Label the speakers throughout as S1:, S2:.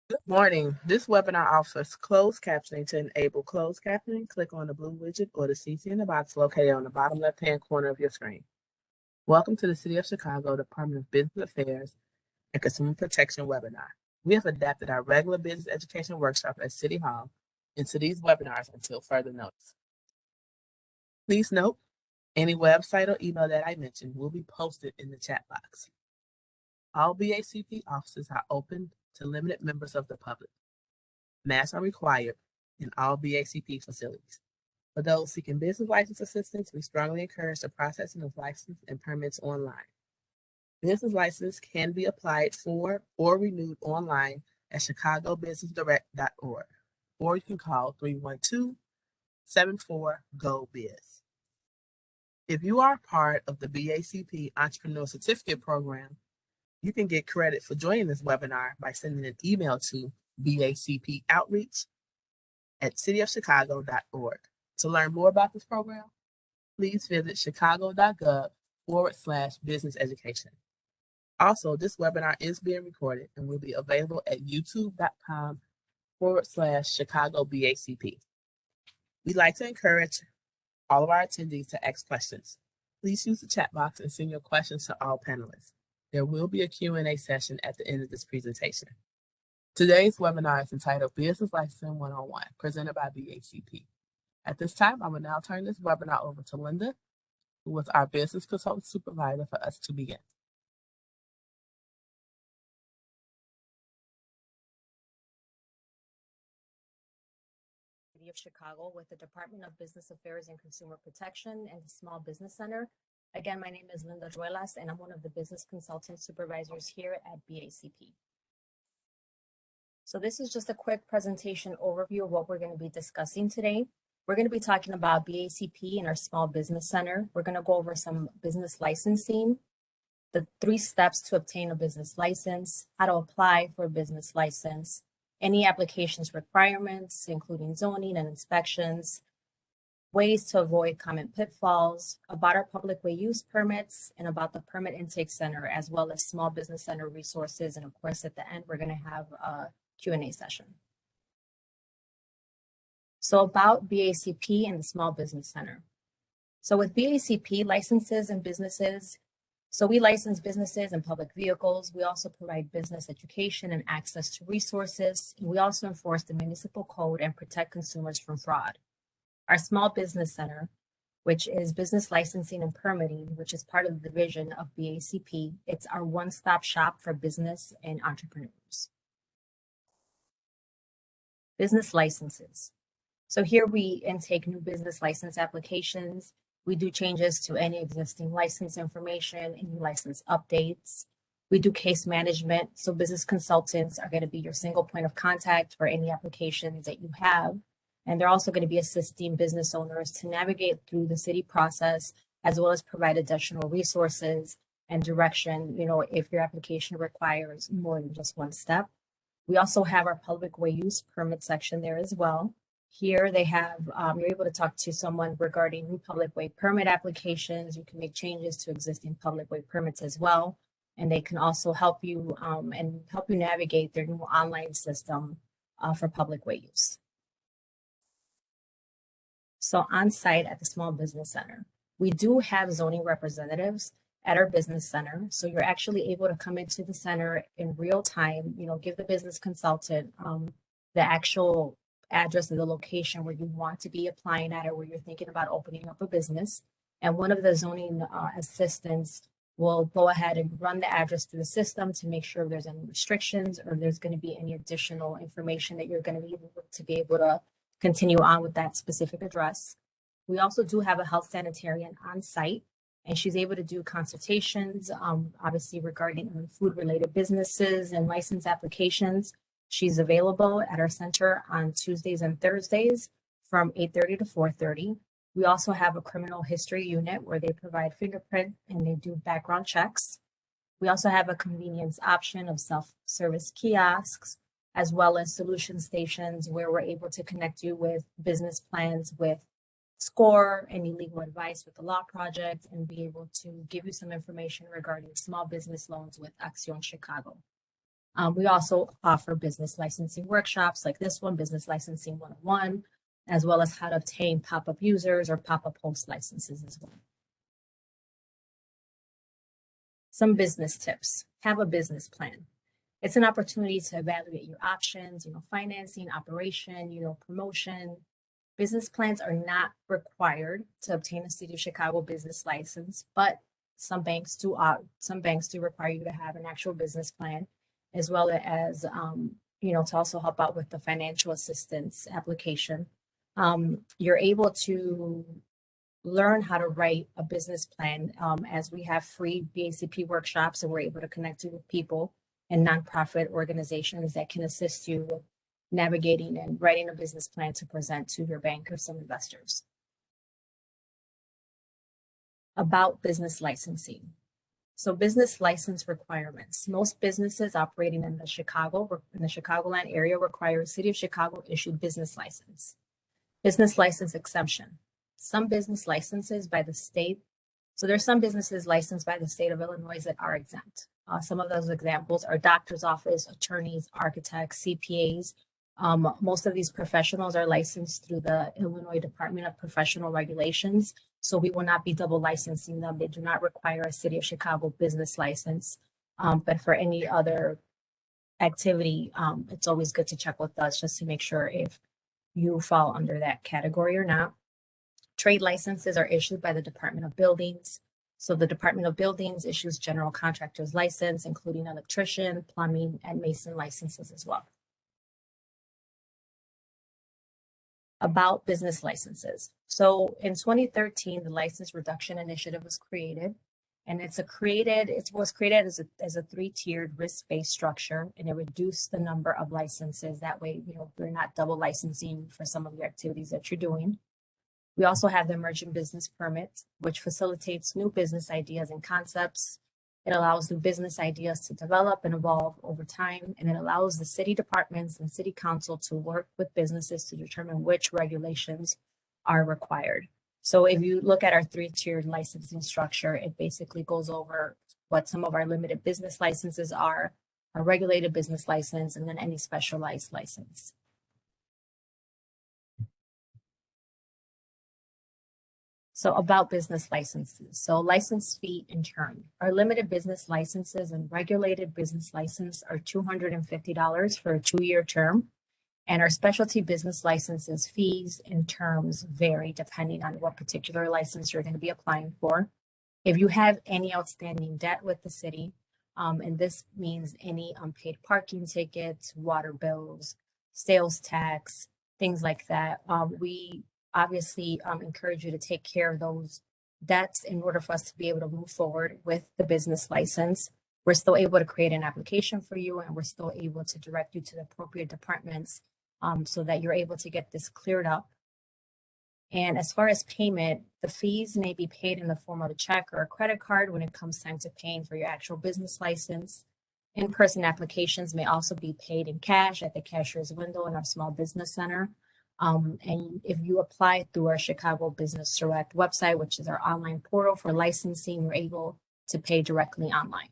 S1: Good morning. This webinar offers closed captioning. To enable closed captioning, click on the blue widget or the CC in the box located on the bottom left-hand corner of your screen. Welcome to the City of Chicago Department of Business Affairs and Consumer Protection webinar. We have adapted our regular business education workshop at City Hall into these webinars until further notice. Please note, any website or email that I mentioned will be posted in the chat box. All BACP offices are open to limited members of the public. Masks are required in all BACP facilities. For those seeking business license assistance, we strongly encourage the processing of license and permits online. Business license can be applied for or renewed online at chicagobusinessdirect.org, or you can call 312-74-GO-BIZ. If you are part of the BACP Entrepreneur Certificate Program, you can get credit for joining this webinar by sending an email to bacpoutreach@cityofchicago.org. To learn more about this program, please visit chicago.gov/business education. Also, this webinar is being recorded and will be available at youtube.com/Chicago BACP. We'd like to encourage all of our attendees to ask questions. Please use the chat box and send your questions to all panelists. There will be a Q&A session at the end of this presentation. Today's webinar is entitled Business Licensing 101, presented by BACP. At this time, I will now turn this webinar over to Linda, who was our business consultant supervisor, for us to begin.
S2: City of Chicago with the Department of Business Affairs and Consumer Protection and the Small Business Center. Again, my name is Linda Ruelas, and I'm one of the business consultant supervisors here at BACP. So this is just a quick presentation overview of what we're going to be discussing today. We're going to be talking about BACP and our Small Business Center. We're going to go over some business licensing, the 3 steps to obtain a business license, how to apply for a business license, any applications requirements, including zoning and inspections, ways to avoid common pitfalls, about our public way use permits, and about the Permit Intake Center, as well as Small Business Center resources. And of course, at the end, we're going to have a Q&A session. So about BACP and the Small Business Center. So with BACP, licenses and businesses, so we license businesses and public vehicles. We also provide business education and access to resources. And we also enforce the municipal code and protect consumers from fraud. Our Small Business Center, which is business licensing and permitting, which is part of the division of BACP, it's our one-stop shop for business and entrepreneurs. Business licenses. So here we intake new business license applications. We do changes to any existing license information, any license updates. We do case management. So business consultants are going to be your single point of contact for any applications that you have. And they're also going to be assisting business owners to navigate through the city process, as well as provide additional resources and direction, if your application requires more than just one step. We also have our public way use permit section there as well. Here they have, you're able to talk to someone regarding new public way permit applications. You can make changes to existing public way permits as well. And they can also help you navigate their new online system for public way use. So on site at the Small Business Center, we do have zoning representatives at our business center. So you're actually able to come into the center in real time, give the business consultant the actual address of the location where you want to be applying at, or where you're thinking about opening up a business. And one of the zoning assistants will go ahead and run the address through the system to make sure if there's any restrictions or there's going to be any additional information that you're going to be able to continue on with that specific address. We also do have a health sanitarian on site, and she's able to do consultations, obviously regarding food-related businesses and license applications. She's available at our center on Tuesdays and Thursdays from 8:30 to 4:30. We also have a criminal history unit where they provide fingerprint and they do background checks. We also have a convenience option of self-service kiosks, as well as solution stations where we're able to connect you with business plans, with SCORE, any legal advice with the law project, and be able to give you some information regarding small business loans with Acción Chicago. We also offer business licensing workshops like this one, Business Licensing 101, as well as how to obtain pop-up users or pop-up host licenses as well. Some business tips. Have a business plan. It's an opportunity to evaluate your options, financing, operation, promotion. Business plans are not required to obtain a City of Chicago business license, but some banks do require you to have an actual business plan, as well as to also help out with the financial assistance application. You're able to learn how to write a business plan as we have free BACP workshops, and we're able to connect you with people and nonprofit organizations that can assist you with navigating and writing a business plan to present to your bank or some investors. About business licensing. So business license requirements. Most businesses operating in the Chicagoland area require a City of Chicago issued business license. Business license exemption. Some business licenses by the state. So there's some businesses licensed by the state of Illinois that are exempt. Some of those examples are doctor's office, attorneys, architects, CPAs. Most of these professionals are licensed through the Illinois Department of Professional Regulations, so we will not be double licensing them. They do not require a City of Chicago business license, but for any other activity, it's always good to check with us just to make sure if you fall under that category or not. Trade licenses are issued by the Department of Buildings. So the Department of Buildings issues general contractor's license, including electrician, plumbing, and mason licenses as well. About business licenses. So in 2013, the License Reduction Initiative was created, and it was created as a three-tiered risk-based structure, and it reduced the number of licenses. That way, you're not double licensing for some of your activities that you're doing. We also have the Emerging Business Permit, which facilitates new business ideas and concepts. It allows new business ideas to develop and evolve over time, and it allows the city departments and city council to work with businesses to determine which regulations are required. So if you look at our three-tiered licensing structure, it basically goes over what some of our limited business licenses are, a regulated business license, and then any specialized license. So about business licenses. So license fee and term. Our limited business licenses and regulated business license are $250 for a 2-year term. And our specialty business licenses fees and terms vary depending on what particular license you're going to be applying for. If you have any outstanding debt with the city, and this means any unpaid parking tickets, water bills, sales tax, things like that, we obviously encourage you to take care of those debts in order for us to be able to move forward with the business license. We're still able to create an application for you, and we're still able to direct you to the appropriate departments so that you're able to get this cleared up. And as far as payment, the fees may be paid in the form of a check or a credit card when it comes time to paying for your actual business license. In-person applications may also be paid in cash at the cashier's window in our small business center. And if you apply through our Chicago Business Direct website, which is our online portal for licensing, you're able to pay directly online.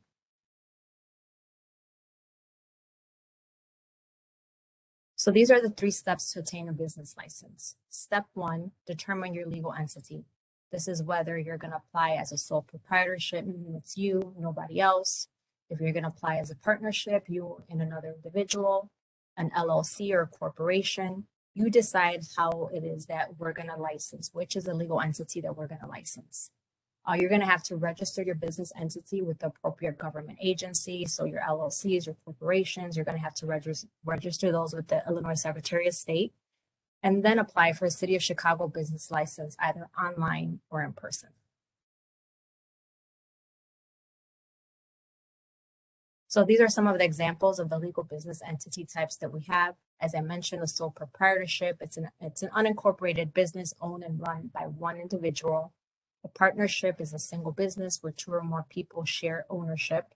S2: So these are the 3 steps to obtain a business license. Step 1, determine your legal entity. This is whether you're going to apply as a sole proprietorship, meaning it's you, nobody else. If you're going to apply as a partnership, you and another individual, an LLC or a corporation. You decide how it is that we're going to license, which is a legal entity that we're going to license. You're going to have to register your business entity with the appropriate government agency. So your LLCs, your corporations, you're going to have to register those with the Illinois Secretary of State, and then apply for a City of Chicago business license, either online or in person. So these are some of the examples of the legal business entity types that we have. As I mentioned, a sole proprietorship, it's an unincorporated business owned and run by one individual. A partnership is a single business where 2 or more people share ownership.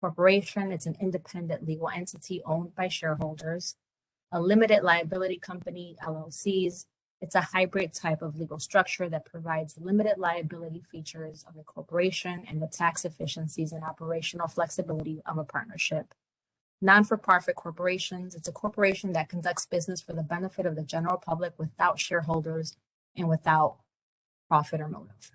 S2: Corporation, it's an independent legal entity owned by shareholders. A limited liability company, LLCs, it's a hybrid type of legal structure that provides limited liability features of a corporation and the tax efficiencies and operational flexibility of a partnership. Non-for-profit corporations, it's a corporation that conducts business for the benefit of the general public without shareholders and without profit or motive.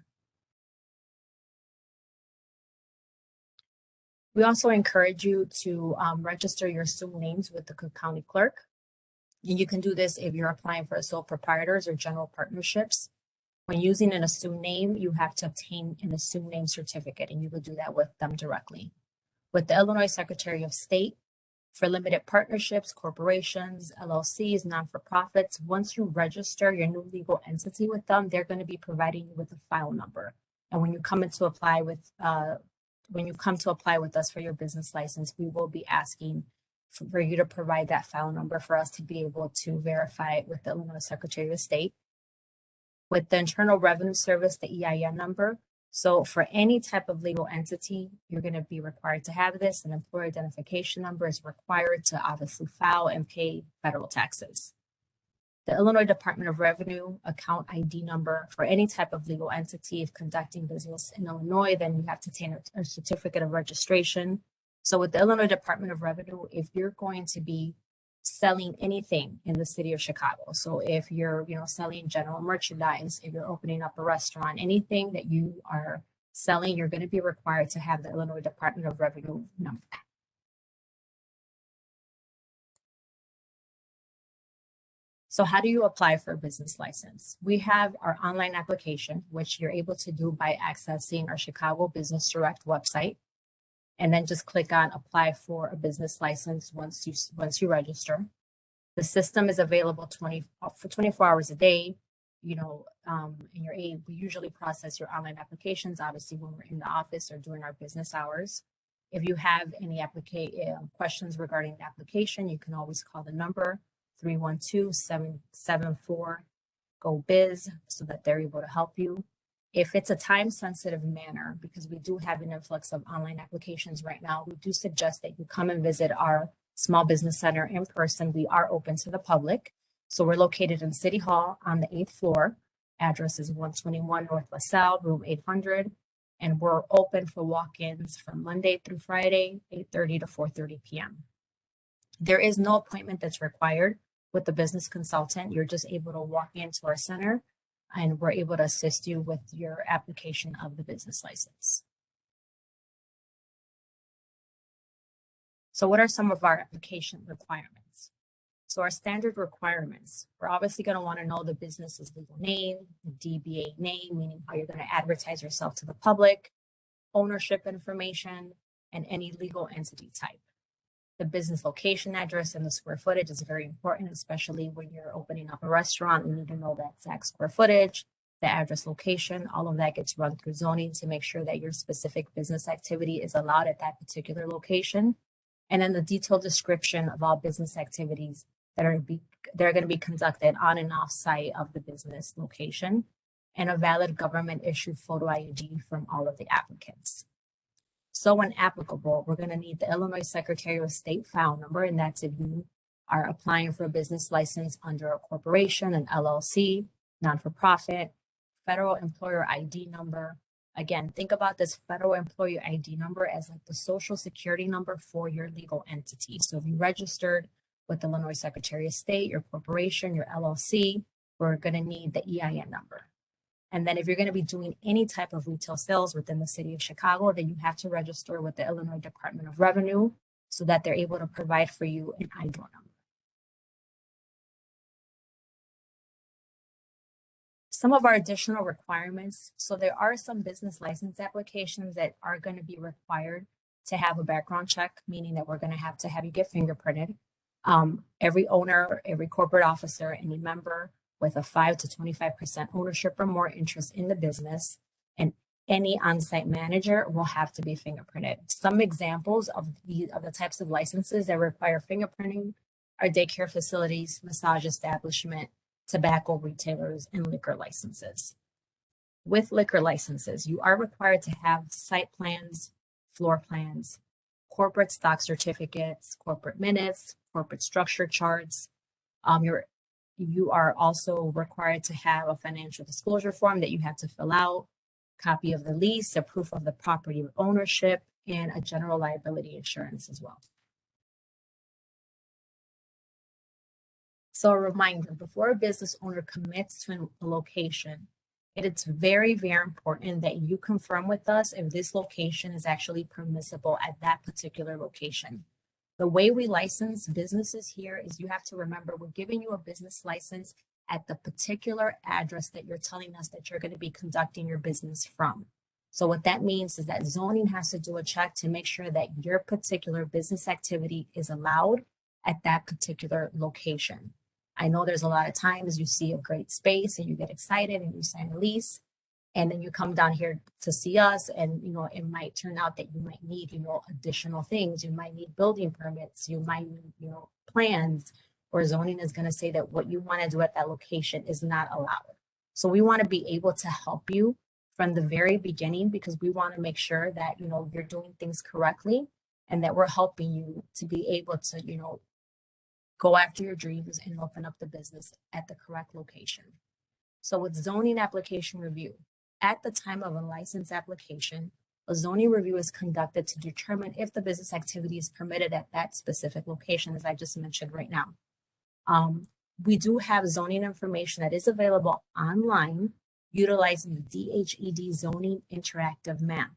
S2: We also encourage you to register your assumed names with the Cook County Clerk. And you can do this if you're applying for sole proprietors or general partnerships. When using an assumed name, you have to obtain an assumed name certificate, and you will do that with them directly. With the Illinois Secretary of State, for limited partnerships, corporations, LLCs, non-for-profits, once you register your new legal entity with them, they're going to be providing you with a file number. And when you come to apply with us for your business license, we will be asking for you to provide that file number for us to be able to verify it with the Illinois Secretary of State. With the Internal Revenue Service, the EIN number. So for any type of legal entity, you're going to be required to have this. An employer identification number is required to obviously file and pay federal taxes. The Illinois Department of Revenue account ID number for any type of legal entity. If conducting business in Illinois, then you have to obtain a certificate of registration. So with the Illinois Department of Revenue, if you're going to be selling anything in the city of Chicago, so if you're selling general merchandise, if you're opening up a restaurant, anything that you are selling, you're going to be required to have the Illinois Department of Revenue number. So how do you apply for a business license? We have our online application, which you're able to do by accessing our Chicago Business Direct website, and then just click on apply for a business license once you register. The system is available 24 hours a day. We usually process your online applications, obviously, when we're in the office or during our business hours. If you have any questions regarding the application, you can always call the number 312-774-GO-BIZ so that they're able to help you. If it's a time-sensitive manner, because we do have an influx of online applications right now, we do suggest that you come and visit our small business center in person. We are open to the public. So we're located in City Hall on the 8th floor. Address is 121 North LaSalle, room 800. And we're open for walk-ins from Monday through Friday, 8:30 to 4:30 p.m. There is no appointment that's required with the business consultant. You're just able to walk into our center, and we're able to assist you with your application of the business license. So what are some of our application requirements? So our standard requirements, we're obviously going to want to know the business's legal name, the DBA name, meaning how you're going to advertise yourself to the public, ownership information, and any legal entity type. The business location address and the square footage is very important, especially when you're opening up a restaurant. We need to know the exact square footage, the address, location. All of that gets run through zoning to make sure that your specific business activity is allowed at that particular location. And then the detailed description of all business activities that are going to be conducted on and off site of the business location, and a valid government issued photo ID from all of the applicants. So when applicable, we're going to need the Illinois Secretary of State file number, and that's if you are applying for a business license under a corporation, an LLC, non-for-profit, federal employer ID number. Again, think about this federal employee ID number as like the social security number for your legal entity. So if you registered with the Illinois Secretary of State, your corporation, your LLC, we're going to need the EIN number. And then if you're going to be doing any type of retail sales within the city of Chicago, then you have to register with the Illinois Department of Revenue so that they're able to provide for you an IDRO number. Some of our additional requirements. So there are some business license applications that are going to be required to have a background check, meaning that we're going to have you get fingerprinted. Every owner, every corporate officer, any member with a 5 to 25% ownership or more interest in the business, and any on-site manager will have to be fingerprinted. Some examples of the types of licenses that require fingerprinting are daycare facilities, massage establishment, tobacco retailers, and liquor licenses. With liquor licenses, you are required to have site plans, floor plans, corporate stock certificates, corporate minutes, corporate structure charts. You are also required to have a financial disclosure form that you have to fill out, copy of the lease, a proof of the property of ownership, and a general liability insurance as well. So a reminder, before a business owner commits to a location, it's very, very important that you confirm with us if this location is actually permissible at that particular location. The way we license businesses here is you have to remember we're giving you a business license at the particular address that you're telling us that you're going to be conducting your business from. So what that means is that zoning has to do a check to make sure that your particular business activity is allowed at that particular location. I know there's a lot of times you see a great space and you get excited and you sign a lease, and then you come down here to see us, and it might turn out that you might need additional things. You might need building permits, you might need plans, or zoning is going to say that what you want to do at that location is not allowed. So we want to be able to help you from the very beginning, because we want to make sure that you're doing things correctly and that we're helping you to be able to go after your dreams and open up the business at the correct location. So with zoning application review, at the time of a license application, a zoning review is conducted to determine if the business activity is permitted at that specific location, as I just mentioned right now. We do have zoning information that is available online utilizing the DHED zoning interactive map.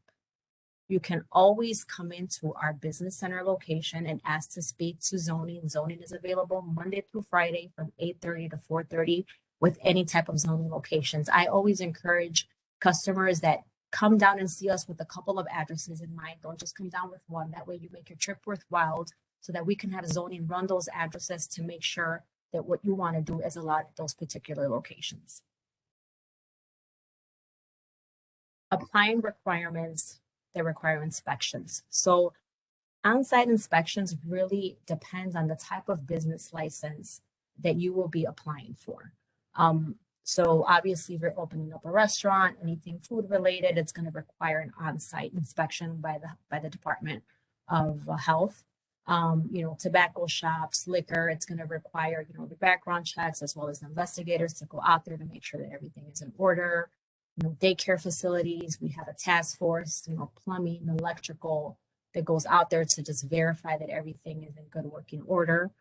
S2: You can always come into our business center location and ask to speak to zoning. Zoning is available Monday through Friday from 8:30 to 4:30 with any type of zoning locations. I always encourage customers that come down and see us with a couple of addresses in mind. Don't just come down with one. That way you make your trip worthwhile, so that we can have zoning run those addresses to make sure that what you want to do is allowed at those particular locations. Applying requirements that require inspections. So on-site inspections really depends on the type of business license that you will be applying for. So obviously, if you're opening up a restaurant, anything food related, it's going to require an on-site inspection by the Department of Health. Tobacco shops, liquor, it's going to require the background checks as well as the investigators to go out there to make sure that everything is in order. Daycare facilities, we have a task force, plumbing, electrical, that goes out there to just verify that everything is in good working order.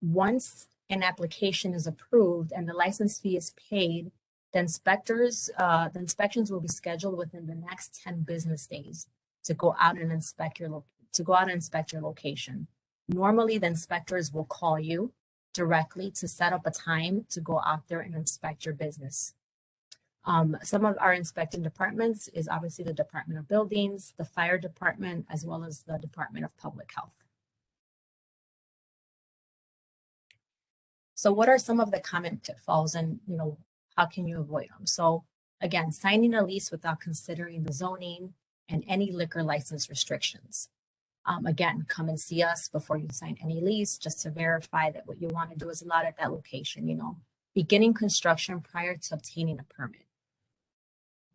S2: Once an application is approved and the license fee is paid, the inspections will be scheduled within the next 10 business days to go out and inspect your location. Normally, the inspectors will call you directly to set up a time to go out there and inspect your business. Some of our inspecting departments is obviously the Department of Buildings, the Fire Department, as well as the Department of Public Health. So what are some of the common pitfalls, and how can you avoid them? So again, signing a lease without considering the zoning and any liquor license restrictions. Again, come and see us before you sign any lease, just to verify that what you want to do is allowed at that location. Beginning construction prior to obtaining a permit.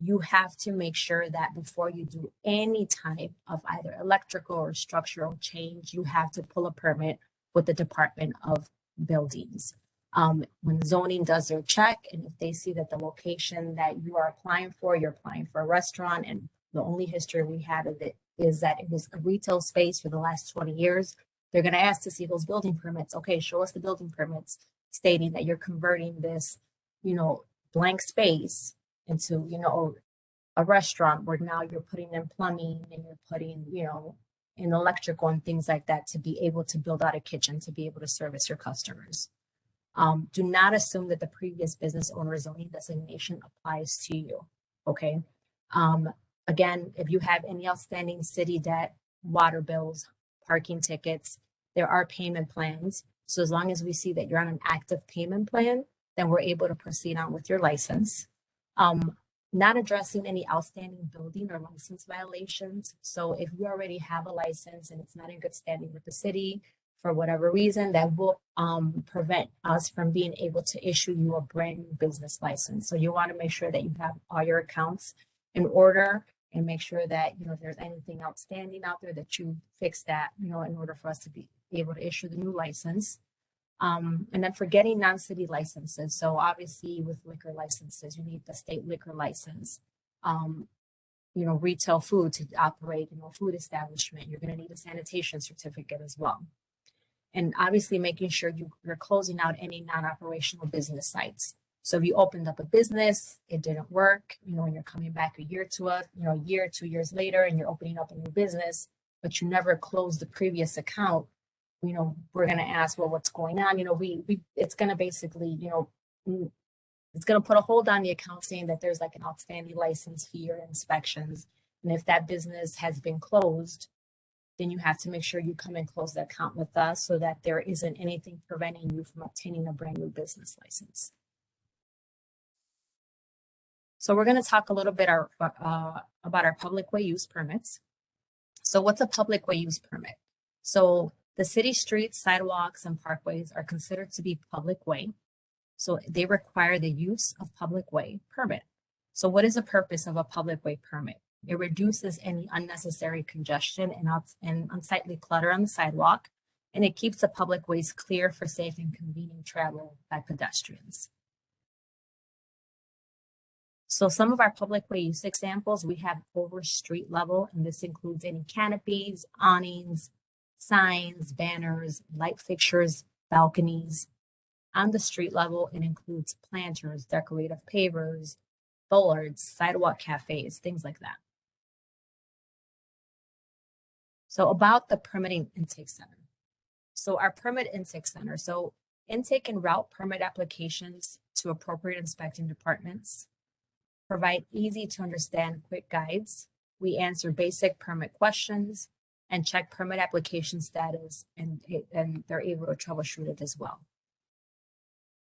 S2: You have to make sure that before you do any type of either electrical or structural change, you have to pull a permit with the Department of Buildings. When zoning does their check, and if they see that the location that you are applying for, you're applying for a restaurant, and the only history we have of it is that it was a retail space for the last 20 years, they're going to ask to see those building permits. Okay, show us the building permits stating that you're converting this, blank space into, a restaurant where now you're putting in plumbing and you're putting, in electrical and things like that to be able to build out a kitchen to be able to service your customers. Do not assume that the previous business owner zoning designation applies to you, okay? Again, if you have any outstanding city debt, water bills, parking tickets, there are payment plans. So as long as we see that you're on an active payment plan, then we're able to proceed on with your license. Not addressing any outstanding building or license violations. So if you already have a license and it's not in good standing with the city for whatever reason, that will prevent us from being able to issue you a brand new business license. So you want to make sure that you have all your accounts in order and make sure that, if there's anything outstanding out there, that you fix that, in order for us to be able to issue the new license. And then for getting non-city licenses. So obviously with liquor licenses, you need the state liquor license. Retail food to operate, food establishment, you're going to need a sanitation certificate as well. and obviously making sure you're closing out any non-operational business sites. So if you opened up a business, it didn't work, and you're coming back a year, 2 years later, and you're opening up a new business, but you never closed the previous account, we're going to ask, well, what's going on? It's going to basically, it's going to put a hold on the account saying that there's like an outstanding license fee or inspections. And if that business has been closed, then you have to make sure you come and close the account with us so that there isn't anything preventing you from obtaining a brand new business license. So we're going to talk a little bit about our public way use permits. So what's a public way use permit? So the city streets, sidewalks, and parkways are considered to be public way. So they require the use of public way permit. So what is the purpose of a public way permit? It reduces any unnecessary congestion and unsightly clutter on the sidewalk, and it keeps the public ways clear for safe and convenient travel by pedestrians. So some of our public way use examples, we have over street level, and this includes any canopies, awnings, signs, banners, light fixtures, balconies. On the street level, it includes planters, decorative pavers, bollards, sidewalk cafes, things like that. So about the permitting intake center. So our permit intake center. So intake and route permit applications to appropriate inspecting departments, provide easy to understand quick guides. We answer basic permit questions and check permit application status, and they're able to troubleshoot it as well.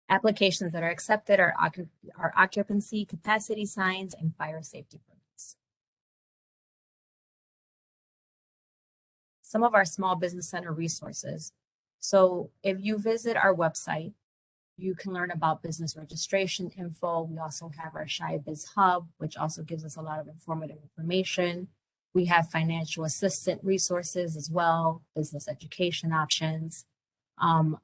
S2: Applications that are accepted are occupancy, capacity signs, and fire safety permits. Some of our small business center resources. So if you visit our website, you can learn about business registration info. We also have our Shy Biz Hub, which also gives us a lot of informative information. We have financial assistant resources as well, business education options,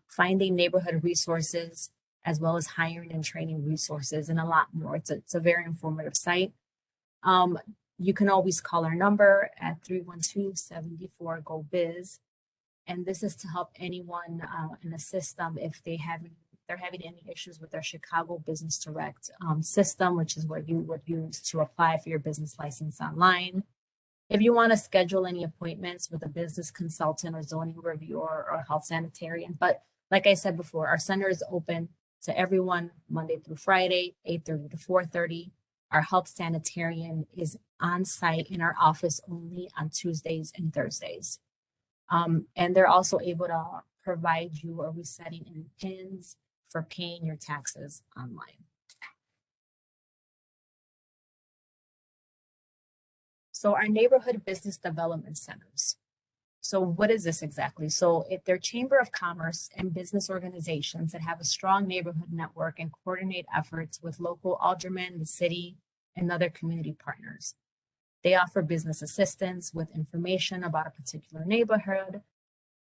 S2: finding neighborhood resources, as well as hiring and training resources, and a lot more. It's a very informative site. You can always call our number at 312-74-GO-BIZ. And this is to help anyone and assist them if they're having any issues with their Chicago Business Direct system, which is what you would use to apply for your business license online. If you want to schedule any appointments with a business consultant or zoning reviewer or health sanitarian, but like I said before, our center is open to everyone Monday through Friday, 8:30 to 4:30. Our health sanitarian is on site in our office only on Tuesdays and Thursdays. And they're also able to provide you a resetting in PINs for paying your taxes online. So our neighborhood business development centers. So what is this exactly? So if they're chamber of commerce and business organizations that have a strong neighborhood network and coordinate efforts with local aldermen, the city, and other community partners. They offer business assistance with information about a particular neighborhood,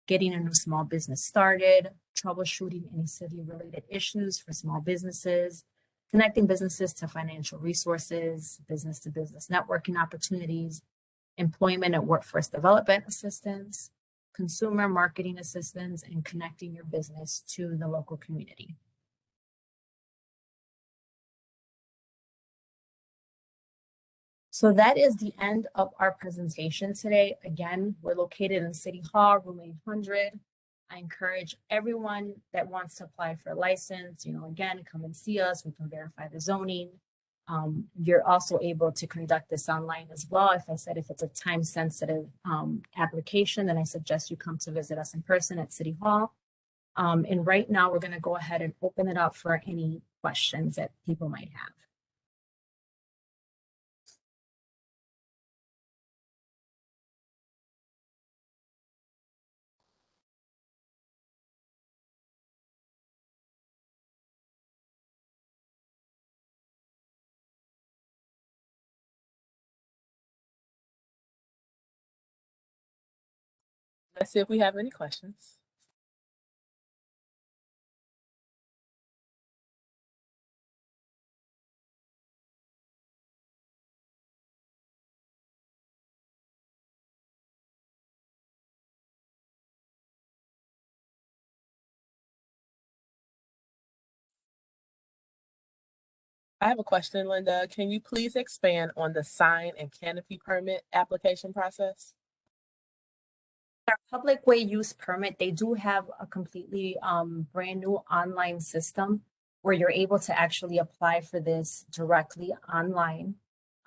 S2: getting a new small business started, troubleshooting any city-related issues for small businesses, connecting businesses to financial resources, business-to-business networking opportunities, employment and workforce development assistance, consumer marketing assistance, and connecting your business to the local community. So that is the end of our presentation today. Again, we're located in City Hall, room 800. I encourage everyone that wants to apply for a license, again, come and see us. We can verify the zoning. You're also able to conduct this online as well. If it's a time-sensitive application, then I suggest you come to visit us in person at City Hall. And right now, we're going to go ahead and open it up for any questions that people might have.
S1: Let's see if we have any questions. I have a question, Linda. Can you please expand on the sign and canopy permit application process?
S2: Our public way use permit, they do have a completely brand new online system where you're able to actually apply for this directly online.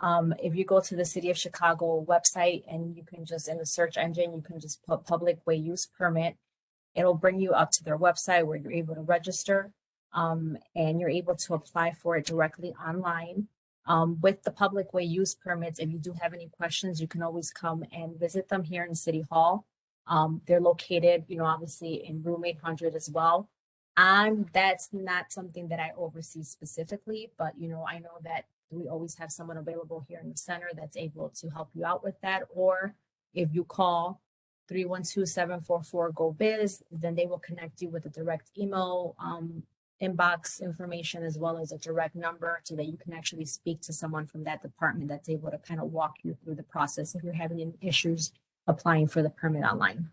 S2: If you go to the City of Chicago website and you can just, in the search engine, you can just put public way use permit. It'll bring you up to their website where you're able to register, and you're able to apply for it directly online. With the public way use permits, if you do have any questions, you can always come and visit them here in City Hall. They're located, obviously in room 800 as well. That's not something that I oversee specifically, but, I know that we always have someone available here in the center that's able to help you out with that. Or if you call 312-744-GO-BIZ, then they will connect you with a direct email inbox information as well as a direct number so that you can actually speak to someone from that department that's able to kind of walk you through the process if you're having any issues applying for the permit online.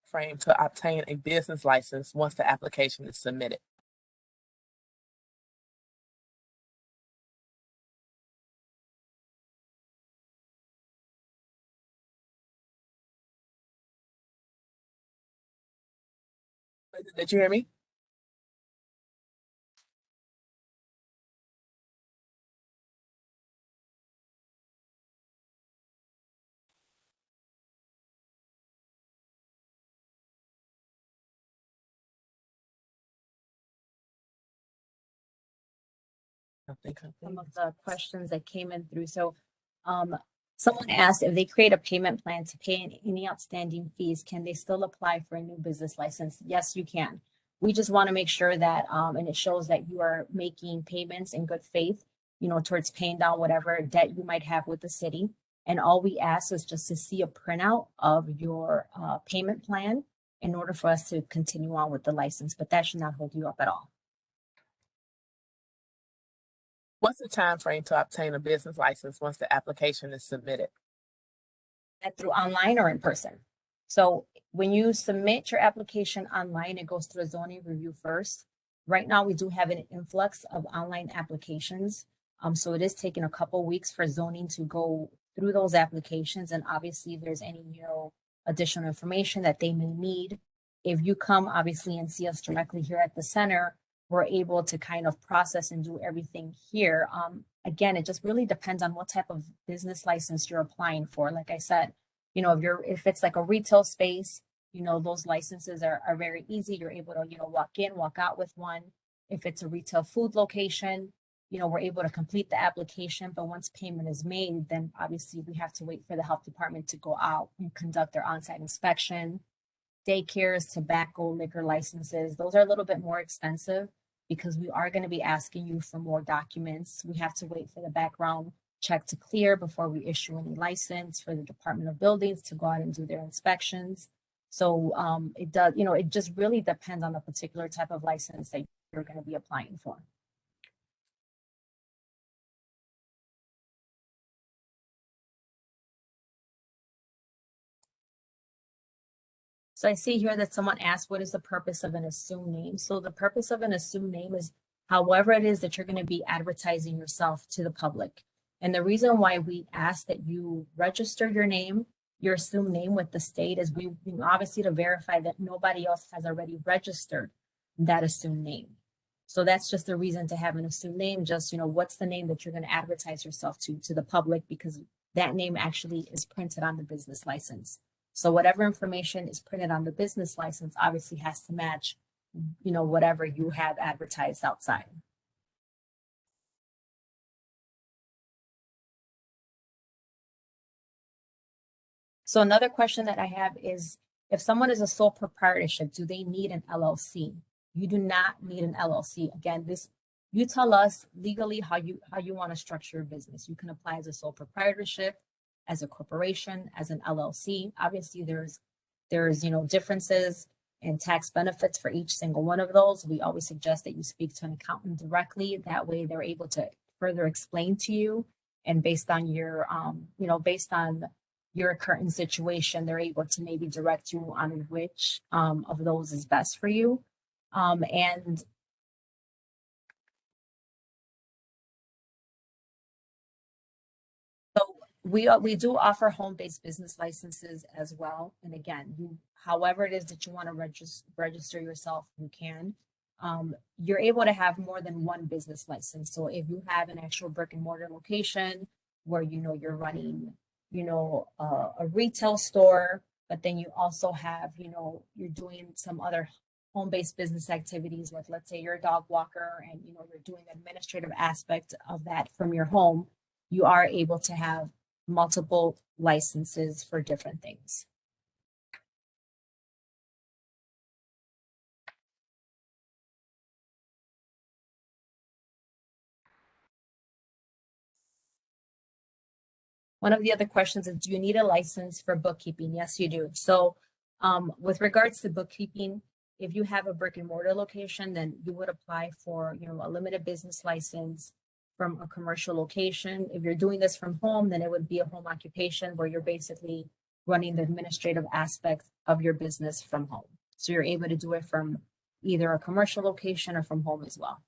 S1: Frame to obtain a business license once the application is submitted. Did you hear me?
S2: Some of the questions that came in through. So someone asked if they create a payment plan to pay any outstanding fees, can they still apply for a new business license? Yes, you can. We just want to make sure that, and it shows that you are making payments in good faith, towards paying down whatever debt you might have with the city. And all we ask is just to see a printout of your payment plan in order for us to continue on with the license, but that should not hold you up at all.
S1: What's the time frame to obtain a business license once the application is submitted?
S2: That through online or in person. So when you submit your application online, it goes through a zoning review first. Right now, we do have an influx of online applications. So it is taking a couple weeks for zoning to go through those applications. And obviously, if there's any, additional information that they may need, if you come obviously and see us directly here at the center, we're able to kind of process and do everything here. Again, it just really depends on what type of business license you're applying for. Like I said, if it's like a retail space, those licenses are very easy. You're able to, walk in, walk out with one. If it's a retail food location, we're able to complete the application, but once payment is made, then obviously we have to wait for the health department to go out and conduct their on-site inspection. Daycares, tobacco, liquor licenses, those are a little bit more expensive because we are going to be asking you for more documents. We have to wait for the background check to clear before we issue any license for the Department of Buildings to go out and do their inspections. So it does, it just really depends on the particular type of license that you're going to be applying for. So I see here that someone asked, what is the purpose of an assumed name? So the purpose of an assumed name is however it is that you're going to be advertising yourself to the public. And the reason why we ask that you register your name, your assumed name with the state is we obviously to verify that nobody else has already registered that assumed name. So that's just the reason to have an assumed name, just, what's the name that you're going to advertise yourself to the public, because that name actually is printed on the business license. So whatever information is printed on the business license obviously has to match, whatever you have advertised outside. So another question that I have is, if someone is a sole proprietorship, do they need an LLC? You do not need an LLC. Again, you tell us legally how you want to structure your business. You can apply as a sole proprietorship, as a corporation, as an LLC. Obviously, there's differences in tax benefits for each single one of those. We always suggest that you speak to an accountant directly. That way, they're able to further explain to you, and based on your, based on your current situation, they're able to maybe direct you on which of those is best for you. And so we do offer home-based business licenses as well. And again, however it is that you want to register yourself, you can. You're able to have more than one business license. So if you have an actual brick and mortar location where you're running a retail store, but then you also have you're doing some other home-based business activities, like let's say you're a dog walker and you're doing the administrative aspect of that from your home, you are able to have multiple licenses for different things. One of the other questions is, do you need a license for bookkeeping? Yes, you do. So with regards to bookkeeping, if you have a brick and mortar location, then you would apply for a limited business license from a commercial location. If you're doing this from home, then it would be a home occupation where you're basically running the administrative aspect of your business from home. So you're able to do it from either a commercial location or from home as well.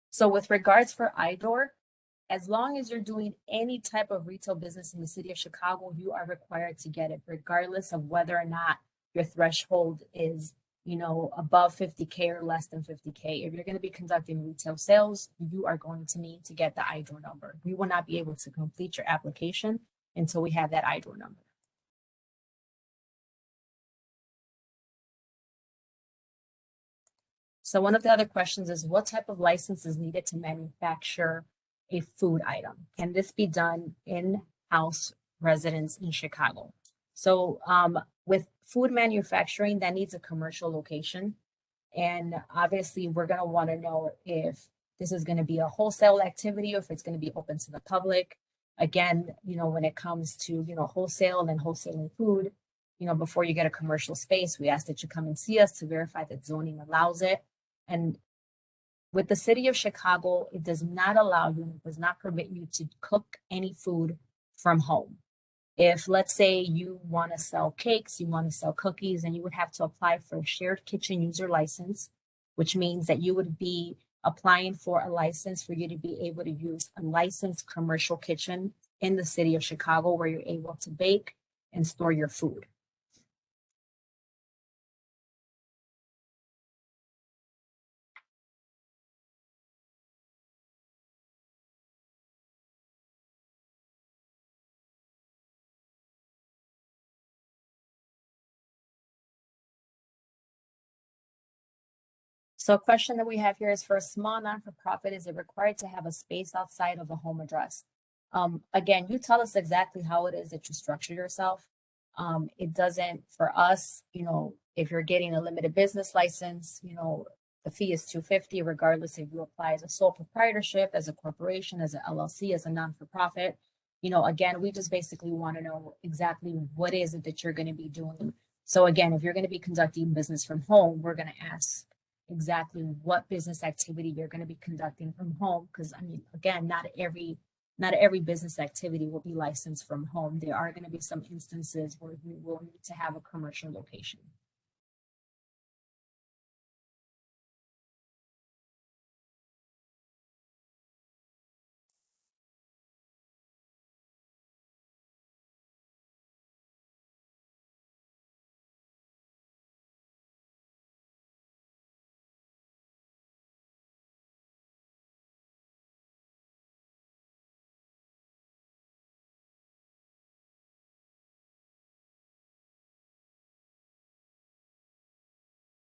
S2: So with regards for IDOR, as long as you're doing any type of retail business in the city of Chicago, you are required to get it, regardless of whether or not your threshold is, above 50K or less than 50K. If you're going to be conducting retail sales, you are going to need to get the IDOR number. We will not be able to complete your application until we have that IDOR number. So one of the other questions is, what type of license is needed to manufacture a food item? Can this be done in-house residence in Chicago? So with food manufacturing, that needs a commercial location. And obviously, we're going to want to know if this is going to be a wholesale activity or if it's going to be open to the public. Again, when it comes to, wholesale and wholesaling food, before you get a commercial space, we ask that you come and see us to verify that zoning allows it. And with the city of Chicago, it does not allow you, it does not permit you to cook any food from home. If, let's say, you want to sell cakes, you want to sell cookies, and you would have to apply for a shared kitchen user license, which means that you would be applying for a license for you to be able to use a licensed commercial kitchen in the city of Chicago where you're able to bake and store your food. So a question that we have here is, for a small non-for-profit, is it required to have a space outside of a home address? Again, you tell us exactly how it is that you structure yourself. It doesn't, for us, if you're getting a limited business license, the fee is $250, regardless if you apply as a sole proprietorship, as a corporation, as an LLC, as a non-for-profit. Again, we just basically want to know exactly what is it that you're going to be doing. So again, if you're going to be conducting business from home, we're going to ask exactly what business activity you're going to be conducting from home. Because again, not every business activity will be licensed from home. There are going to be some instances where you will need to have a commercial location.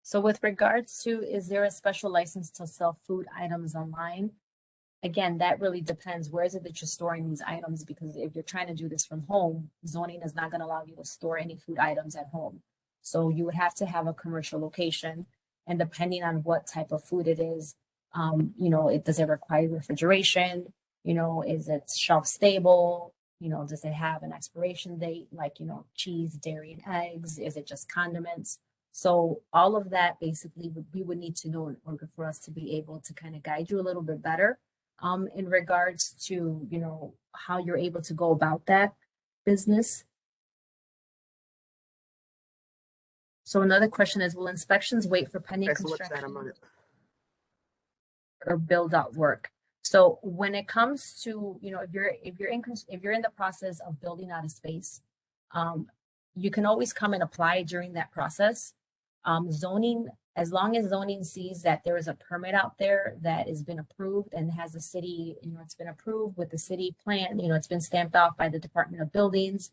S2: So with regards to, is there a special license to sell food items online? Again, that really depends. Where is it that you're storing these items? Because if you're trying to do this from home, zoning is not going to allow you to store any food items at home. So you would have to have a commercial location. And depending on what type of food it is, does it require refrigeration? Is it shelf stable? Does it have an expiration date, like, cheese, dairy, and eggs? Is it just condiments? So all of that basically we would need to know in order for us to be able to kind of guide you a little bit better in regards to, you know, how you're able to go about that business. So another question is, will inspections wait for pending construction or build out work? So when it comes to, you know, if you're in the process of building out a space, you can always come and apply during that process. Zoning, as long as zoning sees that there is a permit out there that has been approved and has a city, you know, it's been approved with the city plan, you know, it's been stamped off by the Department of Buildings.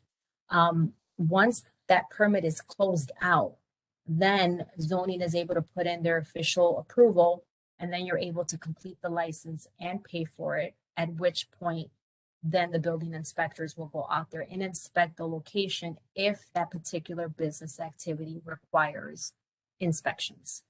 S2: Once that permit is closed out, then zoning is able to put in their official approval, and then you're able to complete the license and pay for it, at which point then the building inspectors will go out there and inspect the location if that particular business activity requires inspections.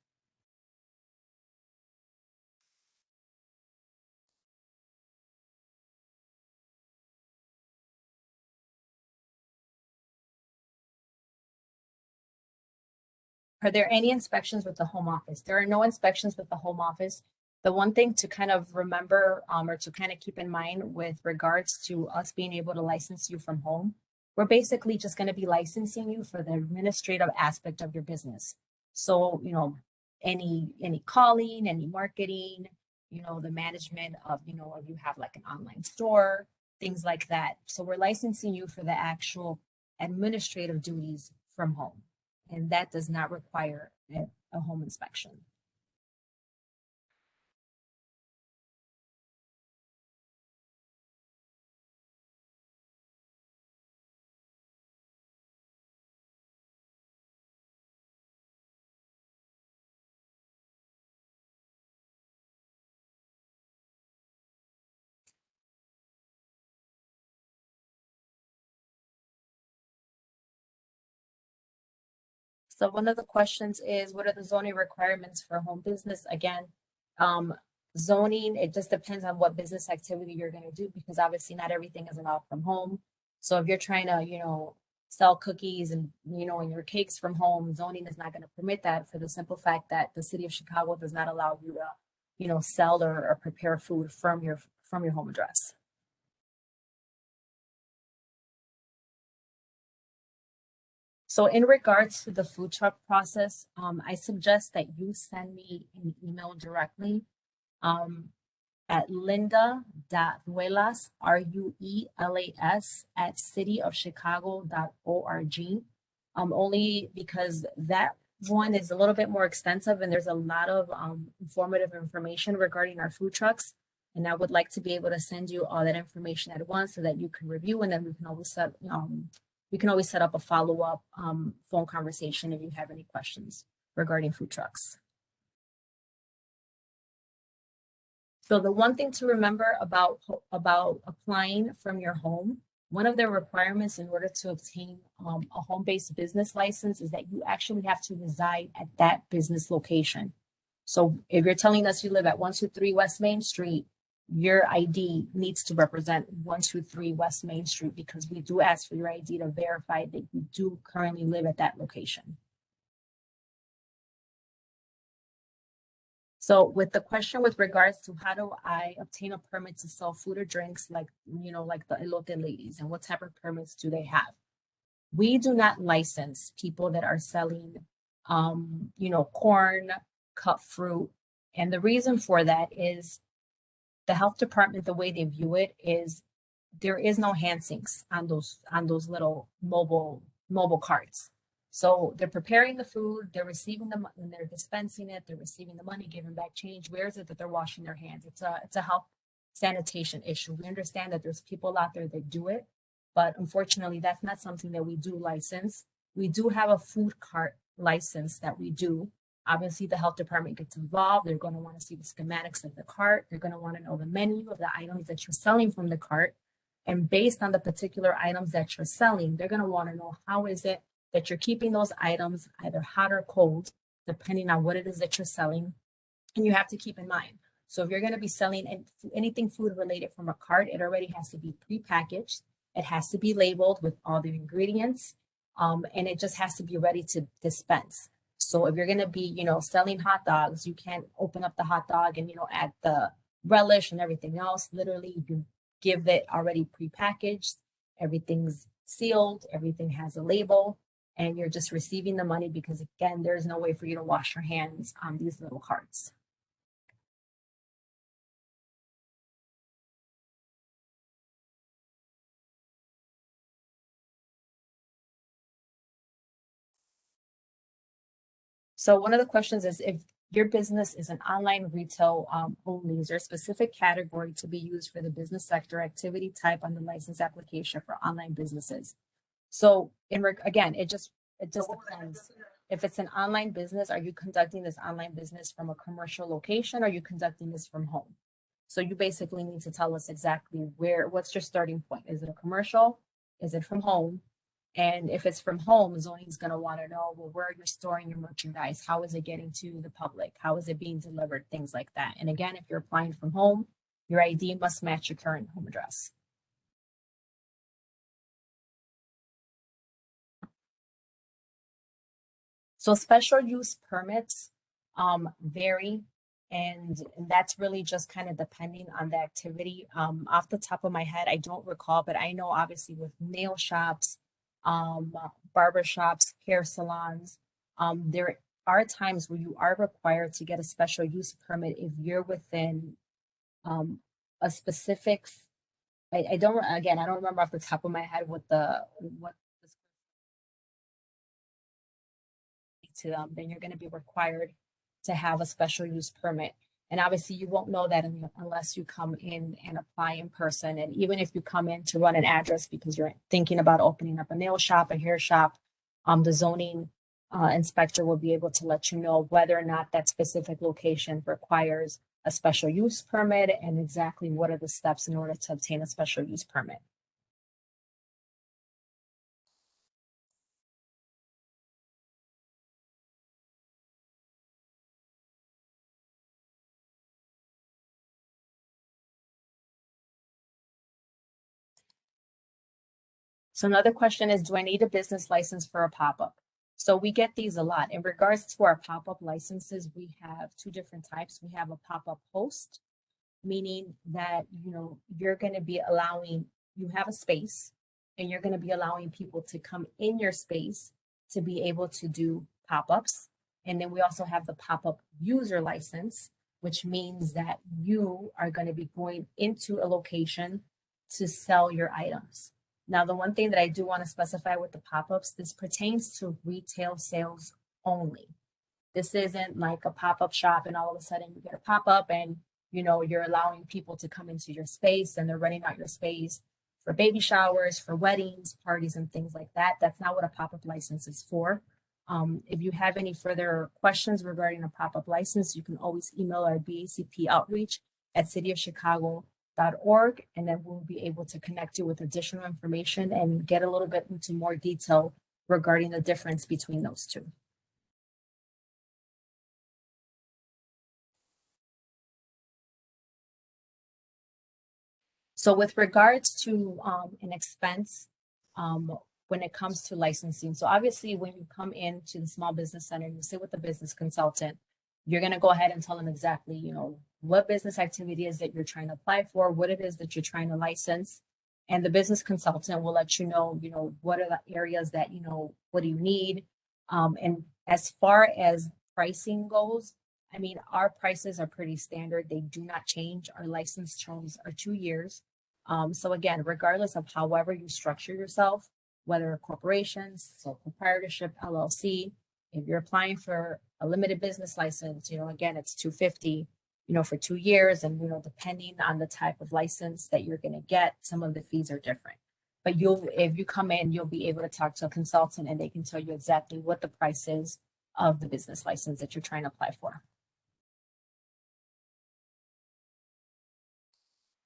S2: Are there any inspections with the home office? There are no inspections with the home office. The one thing to kind of remember or to kind of keep in mind with regards to us being able to license you from home, we're basically just going to be licensing you for the administrative aspect of your business. So, you know, any calling, any marketing, you know, the management of, you know, if you have like an online store, things like that. So we're licensing you for the actual administrative duties from home, and that does not require a home inspection. So one of the questions is, what are the zoning requirements for home business? Again, zoning, it just depends on what business activity you're going to do, because obviously not everything is allowed from home. So if you're trying to, you know, sell cookies and, you know, and your cakes from home, zoning is not going to permit that, for the simple fact that the city of Chicago does not allow you to, you know, sell or prepare food from your home address. So in regards to the food truck process, I suggest that you send me an email directly at linda.ruelas, RUELAS, at cityofchicago.org. Only because that one is a little bit more extensive and there's a lot of informative information regarding our food trucks. And I would like to be able to send you all that information at once so that you can review, and then we can always set up a follow-up phone conversation if you have any questions regarding food trucks. So the one thing to remember about applying from your home, one of the requirements in order to obtain a home-based business license is that you actually have to reside at that business location. So if you're telling us you live at 123 West Main Street, your ID needs to represent 123 West Main Street, because we do ask for your ID to verify that you do currently live at that location. So with the question with regards to how do I obtain a permit to sell food or drinks, like, you know, like the elote ladies, and what type of permits do they have? We do not license people that are selling, you know, corn, cut fruit. And the reason for that is the health department, the way they view it is there is no hand sinks on those little mobile carts. So they're preparing the food, they're receiving the money, and they're dispensing it, they're receiving the money, giving back change. Where is it that they're washing their hands? It's a health sanitation issue. We understand that there's people out there that do it, but unfortunately, that's not something that we do license. We do have a food cart license that we do. Obviously, the health department gets involved. They're going to want to see the schematics of the cart. They're going to want to know the menu of the items that you're selling from the cart. And based on the particular items that you're selling, they're going to want to know how is it that you're keeping those items either hot or cold, depending on what it is that you're selling. And you have to keep in mind, so if you're going to be selling anything food related from a cart, it already has to be prepackaged. It has to be labeled with all the ingredients, and it just has to be ready to dispense. So if you're going to be, selling hot dogs, you can't open up the hot dog and, add the relish and everything else. Literally, you give it already prepackaged, everything's sealed, everything has a label, and you're just receiving the money because, again, there's no way for you to wash your hands on these little carts. So one of the questions is, if your business is an online retail only, is there a specific category to be used for the business sector activity type on the license application for online businesses? So again, it just depends. If it's an online business, are you conducting this online business from a commercial location, or are you conducting this from home? So you basically need to tell us exactly what's your starting point. Is it a commercial? Is it from home? And if it's from home, zoning is going to want to know, well, where you're storing your merchandise, how is it getting to the public, how is it being delivered, things like that. And again, if you're applying from home, your ID must match your current home address. So special use permits vary, and that's really just kind of depending on the activity. Off the top of my head, I don't recall, but I know obviously with nail shops, barber shops, hair salons, there are times where you are required to get a special use permit if you're within a specific, I don't remember off the top of my head what to them, then you're going to be required to have a special use permit. And obviously you won't know that unless you come in and apply in person. And even if you come in to run an address because you're thinking about opening up a nail shop, a hair shop, the zoning inspector will be able to let you know whether or not that specific location requires a special use permit and exactly what are the steps in order to obtain a special use permit. So another question is, do I need a business license for a pop-up? So we get these a lot. In regards to our pop-up licenses, we have two different types. We have a pop-up host, meaning that, you're going to be allowing, you have a space and you're going to be allowing people to come in your space to be able to do pop-ups. And then we also have the pop-up user license, which means that you are going to be going into a location to sell your items. Now, the one thing that I do want to specify with the pop-ups, this pertains to retail sales only. This isn't like a pop-up shop and all of a sudden you get a pop-up and you're allowing people to come into your space and they're renting out your space for baby showers, for weddings, parties, and things like that. That's not what a pop-up license is for. If you have any further questions regarding a pop-up license, you can always email our BACP outreach at cityofchicago.org, and then we'll be able to connect you with additional information and get a little bit into more detail regarding the difference between those two. So with regards to an expense, when it comes to licensing, so obviously when you come into the small business center, you sit with the business consultant, you're going to go ahead and tell them exactly, what business activity is that you're trying to apply for, what it is that you're trying to license. And the business consultant will let you know, what are the areas that, what do you need? And as far as pricing goes, I mean, our prices are pretty standard. They do not change. Our license terms are 2 years. So again, regardless of however you structure yourself, whether corporations, sole proprietorship, LLC, if you're applying for a limited business license, again, it's $250, for 2 years. And, depending on the type of license that you're going to get, some of the fees are different. But if you come in, you'll be able to talk to a consultant and they can tell you exactly what the price is of the business license that you're trying to apply for.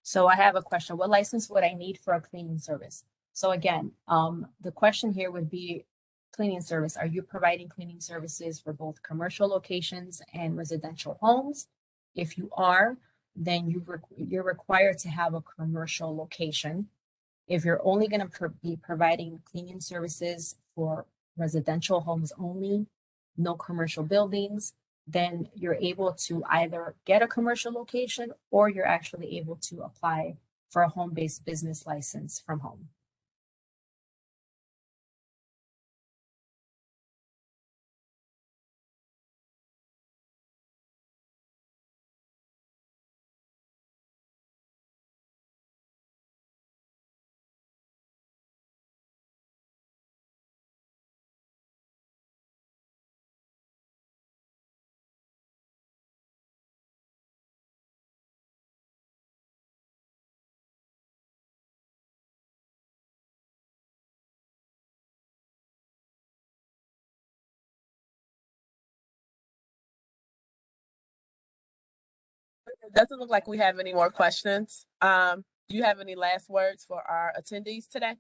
S2: So I have a question. What license would I need for a cleaning service? So again, the question here would be cleaning service. Are you providing cleaning services for both commercial locations and residential homes? If you are, then you're required to have a commercial location. If you're only going to be providing cleaning services for residential homes only, no commercial buildings, then you're able to either get a commercial location or you're actually able to apply for a home-based business license from home.
S1: It doesn't look like we have any more questions. Do you have any last words for our attendees today?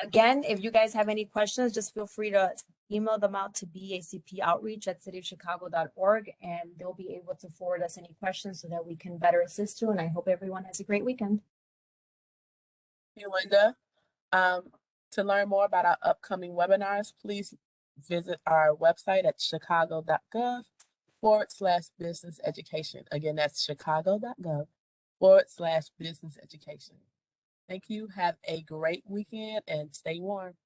S2: Again, if you guys have any questions, just feel free to email them out to bacpoutreach@cityofchicago.org, and they'll be able to forward us any questions so that we can better assist you. And I hope everyone has a great weekend.
S1: Thank you, Linda. To learn more about our upcoming webinars, please visit our website at chicago.gov/business education. Again, that's chicago.gov/business education. Thank you. Have a great weekend and stay warm.